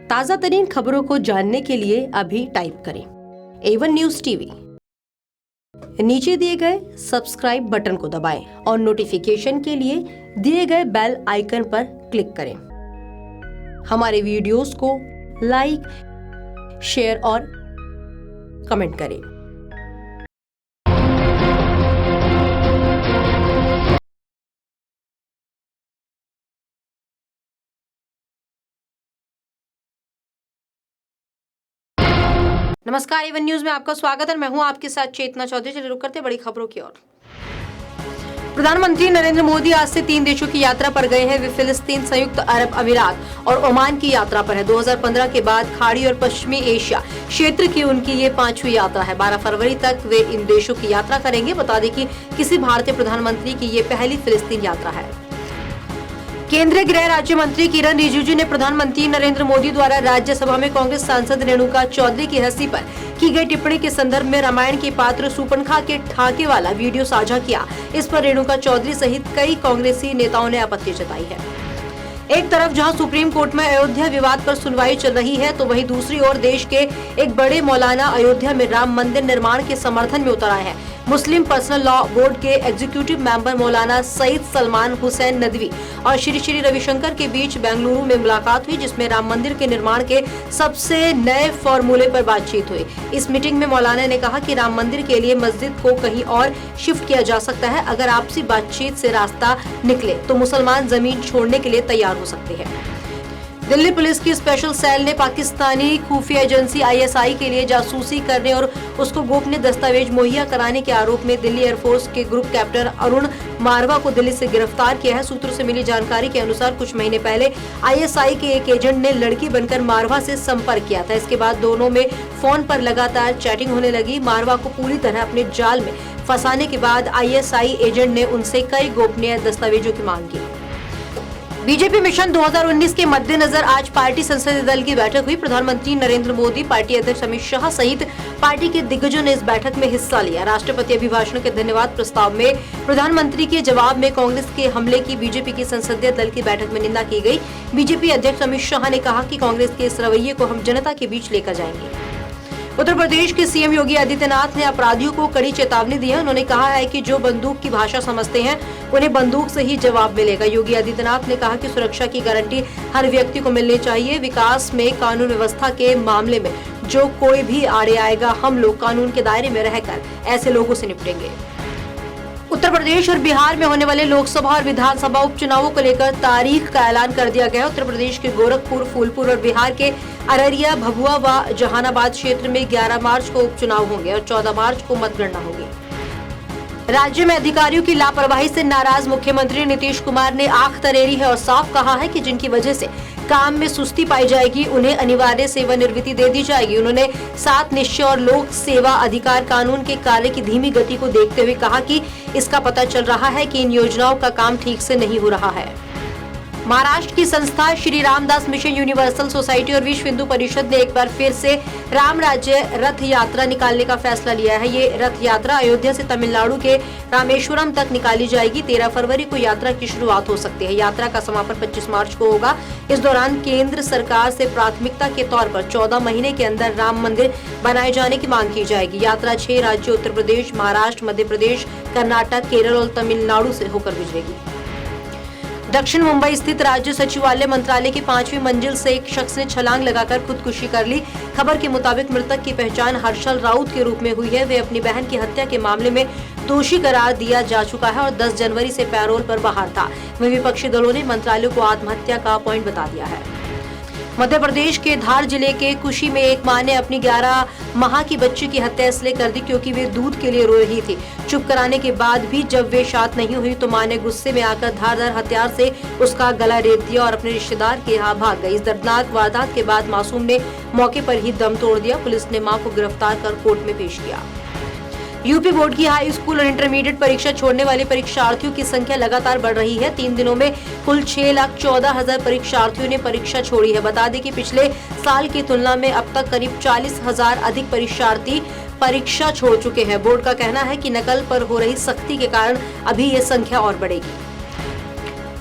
ताजा तरीन खबरों को जानने के लिए अभी टाइप करें A1 न्यूज़ टीवी। नीचे दिए गए सब्सक्राइब बटन को दबाएं और नोटिफिकेशन के लिए दिए गए बेल आइकन पर क्लिक करें। हमारे वीडियोस को लाइक, शेयर और कमेंट करें। नमस्कार, A1 न्यूज़ में आपका स्वागत है। मैं हूं आपके साथ चेतना चौधरी। चलिए रुक करते बड़ी खबरों की ओर। प्रधानमंत्री नरेंद्र मोदी आज से 3 देशों की यात्रा पर गए हैं। वे फिलिस्तीन, संयुक्त अरब अमीरात और ओमान की यात्रा पर है। 2015 के बाद खाड़ी और पश्चिमी एशिया क्षेत्र की उनकी ये 5वीं यात्रा है। 12 फरवरी तक वे इन देशों की यात्रा करेंगे। बता दें कि किसी भारतीय प्रधानमंत्री की ये पहली फिलिस्तीन यात्रा है। केंद्रीय गृह राज्य मंत्री किरण रिजिजू ने प्रधानमंत्री नरेंद्र मोदी द्वारा राज्यसभा में कांग्रेस सांसद रेणुका चौधरी की हंसी पर की गई टिप्पणी के संदर्भ में रामायण के पात्र सूर्पणखा के ठाके वाला वीडियो साझा किया। इस पर रेणुका चौधरी सहित कई कांग्रेसी नेताओं ने आपत्ति जताई है। एक तरफ जहां सुप्रीम कोर्ट में अयोध्या विवाद पर सुनवाई चल रही है, तो वहीं दूसरी ओर देश के एक बड़े मौलाना अयोध्या में राम मंदिर निर्माण के समर्थन में उतर आए हैं। मुस्लिम पर्सनल लॉ बोर्ड के एग्जीक्यूटिव मेंबर मौलाना सईद सलमान हुसैन नदवी और श्री श्री रविशंकर के बीच बेंगलुरु में मुलाकात हुई, जिसमें राम मंदिर के निर्माण के सबसे नए फॉर्मूले पर बातचीत हुई। इस मीटिंग में मौलाना ने कहा कि राम मंदिर के लिए मस्जिद को कहीं और शिफ्ट किया जा सकता है। अगर आपसी बातचीत से रास्ता निकले तो मुसलमान जमीन छोड़ने के लिए तैयार हो सकते हैं। दिल्ली पुलिस की स्पेशल सेल ने पाकिस्तानी खुफिया एजेंसी ISI के लिए जासूसी करने और उसको गोपनीय दस्तावेज मुहैया कराने के आरोप में दिल्ली एयरफोर्स के ग्रुप कैप्टन अरुण मारवा को दिल्ली से गिरफ्तार किया है। सूत्रों से मिली जानकारी के अनुसार कुछ महीने पहले ISI के एक एजेंट ने लड़की बनकर मारवा से संपर्क किया था। इसके बाद दोनों में फोन पर लगातार चैटिंग होने लगी। मारवा को पूरी तरह अपने जाल में फंसाने के बाद ISI एजेंट ने उनसे कई गोपनीय दस्तावेजों की मांग की। बीजेपी मिशन 2019 के मद्देनजर आज पार्टी संसदीय दल की बैठक हुई। प्रधानमंत्री नरेंद्र मोदी, पार्टी अध्यक्ष अमित शाह सहित पार्टी के दिग्गजों ने इस बैठक में हिस्सा लिया। राष्ट्रपति अभिभाषण के धन्यवाद प्रस्ताव में प्रधानमंत्री के जवाब में कांग्रेस के हमले की बीजेपी की संसदीय दल की बैठक में निंदा की गई। बीजेपी अध्यक्ष अमित शाह ने कहा कि कांग्रेस के इस रवैये को हम जनता के बीच लेकर जाएंगे। उत्तर प्रदेश के CM योगी आदित्यनाथ ने अपराधियों को कड़ी चेतावनी दी है। उन्होंने कहा है कि जो बंदूक की भाषा समझते हैं उन्हें बंदूक से ही जवाब मिलेगा। योगी आदित्यनाथ ने कहा कि सुरक्षा की गारंटी हर व्यक्ति को मिलनी चाहिए। विकास में कानून व्यवस्था के मामले में जो कोई भी आड़े आएगा, हम लोग कानून के दायरे में रहकर ऐसे लोगों से निपटेंगे। उत्तर प्रदेश और बिहार में होने वाले लोकसभा और विधानसभा उपचुनावों को लेकर तारीख का ऐलान कर दिया गया। उत्तर प्रदेश के गोरखपुर, फूलपुर और बिहार के अररिया, भभुआ व जहानाबाद क्षेत्र में 11 मार्च को उपचुनाव होंगे और 14 मार्च को मतगणना होगी। राज्य में अधिकारियों की लापरवाही से नाराज मुख्यमंत्री नीतीश कुमार ने आंख तरेरी है और साफ कहा है कि जिनकी वजह से काम में सुस्ती पाई जाएगी उन्हें अनिवार्य सेवानिवृत्ति दे दी जाएगी। उन्होंने 7 निश्चय और लोक सेवा अधिकार कानून के कार्य की धीमी गति को देखते हुए कहा कि इसका पता चल रहा है कि इन योजनाओं का काम ठीक से नहीं हो रहा है। महाराष्ट्र की संस्था Shri Ramdas mission universal society और विश्व हिंदू परिषद ने एक बार फिर से राम राज्य रथ यात्रा निकालने का फैसला लिया है। ये रथ यात्रा अयोध्या से तमिलनाडु के रामेश्वरम तक निकाली जाएगी। 13 फरवरी को यात्रा की शुरुआत हो सकती है। यात्रा का समापन 25 मार्च को होगा। इस दौरान केंद्र सरकार से प्राथमिकता के तौर पर 14 महीने के अंदर राम मंदिर बनाए जाने की मांग की जाएगी। यात्रा 6 राज्यों उत्तर प्रदेश, महाराष्ट्र, मध्य प्रदेश, कर्नाटक, केरल और तमिलनाडु से होकर गुजरेगी। दक्षिण मुंबई स्थित राज्य सचिवालय मंत्रालय की 5वीं मंजिल से एक शख्स ने छलांग लगाकर खुदकुशी कर ली। खबर के मुताबिक मृतक की पहचान हर्षल राउत के रूप में हुई है। वे अपनी बहन की हत्या के मामले में दोषी करार दिया जा चुका है और 10 जनवरी से पैरोल पर बाहर था। वहीं विपक्षी दलों ने मंत्रालय को आत्महत्या का पॉइंट बता दिया है। मध्य प्रदेश के धार जिले के कुशी में एक मां ने अपनी 11 माह की बच्ची की हत्या इसलिए कर दी क्योंकि वे दूध के लिए रो रही थी। चुप कराने के बाद भी जब वे शांत नहीं हुई तो मां ने गुस्से में आकर धारदार हथियार से उसका गला रेत दिया और अपने रिश्तेदार के यहाँ भाग गई। इस दर्दनाक वारदात के बाद मासूम ने मौके पर ही दम तोड़ दिया। पुलिस ने मां को गिरफ्तार कर कोर्ट में पेश किया। यूपी बोर्ड की हाई स्कूल और इंटरमीडिएट परीक्षा छोड़ने वाले परीक्षार्थियों की संख्या लगातार बढ़ रही है। 3 दिनों में कुल 6,14,000 परीक्षार्थियों ने परीक्षा छोड़ी है। बता दें कि पिछले साल की तुलना में अब तक करीब 40,000 अधिक परीक्षार्थी परीक्षा छोड़ चुके हैं। बोर्ड का कहना है कि नकल पर हो रही सख्ती के कारण अभी ये संख्या और बढ़ेगी।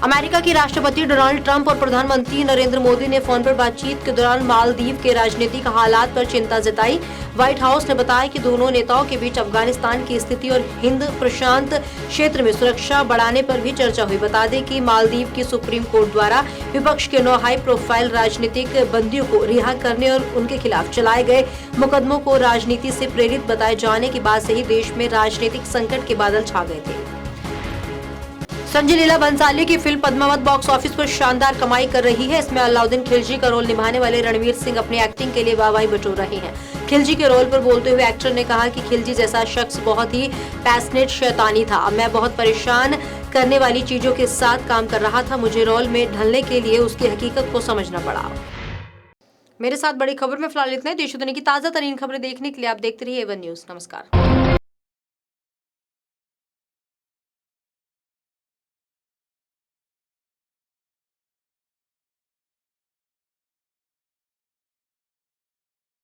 अमेरिका के राष्ट्रपति डोनाल्ड ट्रंप और प्रधानमंत्री नरेंद्र मोदी ने फोन पर बातचीत के दौरान मालदीव के राजनीतिक हालात पर चिंता जताई। व्हाइट हाउस ने बताया कि दोनों नेताओं के बीच अफगानिस्तान की स्थिति और हिंद प्रशांत क्षेत्र में सुरक्षा बढ़ाने पर भी चर्चा हुई। बता दें कि मालदीव की सुप्रीम कोर्ट द्वारा विपक्ष के 9 हाई प्रोफाइल राजनीतिक बंदियों को रिहा करने और उनके खिलाफ चलाए गए मुकदमों को राजनीति से प्रेरित बताए जाने के बाद से ही देश में राजनीतिक संकट के बादल छा गए थे। संजय लीला भंसाली की फिल्म पद्मावत बॉक्स ऑफिस पर शानदार कमाई कर रही है। इसमें अलाउद्दीन खिलजी का रोल निभाने वाले रणवीर सिंह अपनी एक्टिंग के लिए वाहवाही बटोर रहे हैं। खिलजी के रोल पर बोलते हुए एक्टर ने कहा कि खिलजी जैसा शख्स बहुत ही पैशनेट शैतानी था। अब मैं बहुत परेशान करने वाली चीजों के साथ काम कर रहा था। मुझे रोल में ढलने के लिए उसकी हकीकत को समझना पड़ा। मेरे साथ बड़ी खबर में फिलहाल इतना ही। देश दुनिया की ताजा तरीन खबरें देखने के लिए आप देखते रहिए एवन न्यूज। नमस्कार।